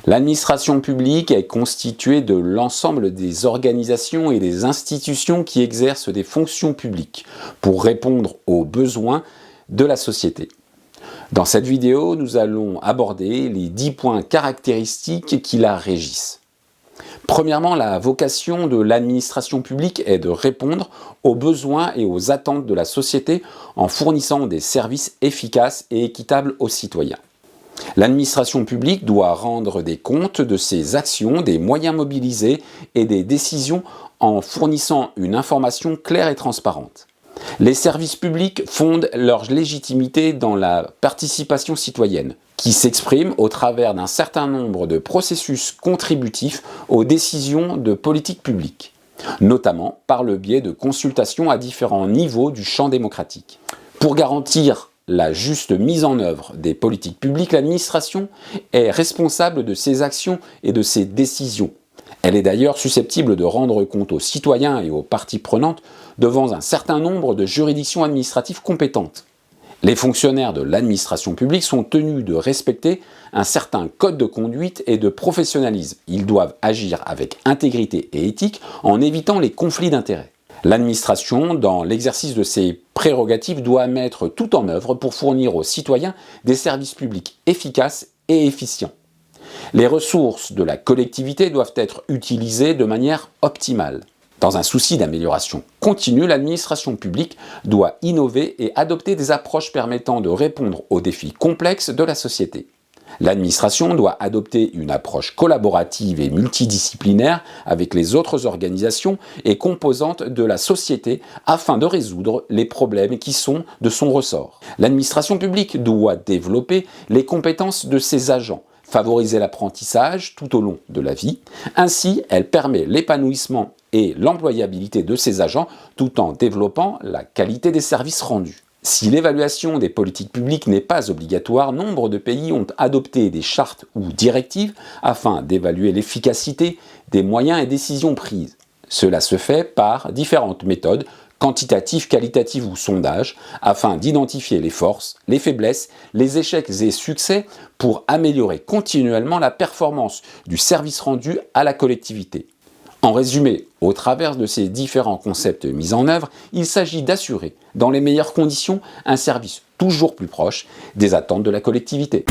L'administration publique est constituée de l'ensemble des organisations et des institutions qui exercent des fonctions publiques pour répondre aux besoins de la société. Dans cette vidéo, nous allons aborder les 10 points caractéristiques qui la régissent. Premièrement, la vocation de l'administration publique est de répondre aux besoins et aux attentes de la société en fournissant des services efficaces et équitables aux citoyens. L'administration publique doit rendre des comptes de ses actions, des moyens mobilisés et des décisions en fournissant une information claire et transparente. Les services publics fondent leur légitimité dans la participation citoyenne, qui s'exprime au travers d'un certain nombre de processus contributifs aux décisions de politique publique, notamment par le biais de consultations à différents niveaux du champ démocratique. Pour garantir la juste mise en œuvre des politiques publiques, l'administration est responsable de ses actions et de ses décisions. Elle est d'ailleurs susceptible de rendre compte aux citoyens et aux parties prenantes devant un certain nombre de juridictions administratives compétentes. Les fonctionnaires de l'administration publique sont tenus de respecter un certain code de conduite et de professionnalisme. Ils doivent agir avec intégrité et éthique en évitant les conflits d'intérêts. L'administration, dans l'exercice de ses prérogatives, doit mettre tout en œuvre pour fournir aux citoyens des services publics efficaces et efficients. Les ressources de la collectivité doivent être utilisées de manière optimale. Dans un souci d'amélioration continue, l'administration publique doit innover et adopter des approches permettant de répondre aux défis complexes de la société. L'administration doit adopter une approche collaborative et multidisciplinaire avec les autres organisations et composantes de la société afin de résoudre les problèmes qui sont de son ressort. L'administration publique doit développer les compétences de ses agents, favoriser l'apprentissage tout au long de la vie. Ainsi, elle permet l'épanouissement et l'employabilité de ses agents tout en développant la qualité des services rendus. Si l'évaluation des politiques publiques n'est pas obligatoire, nombre de pays ont adopté des chartes ou directives afin d'évaluer l'efficacité des moyens et décisions prises. Cela se fait par différentes méthodes, quantitatives, qualitatives ou sondages, afin d'identifier les forces, les faiblesses, les échecs et succès pour améliorer continuellement la performance du service rendu à la collectivité. En résumé, au travers de ces différents concepts mis en œuvre, il s'agit d'assurer, dans les meilleures conditions, un service toujours plus proche des attentes de la collectivité.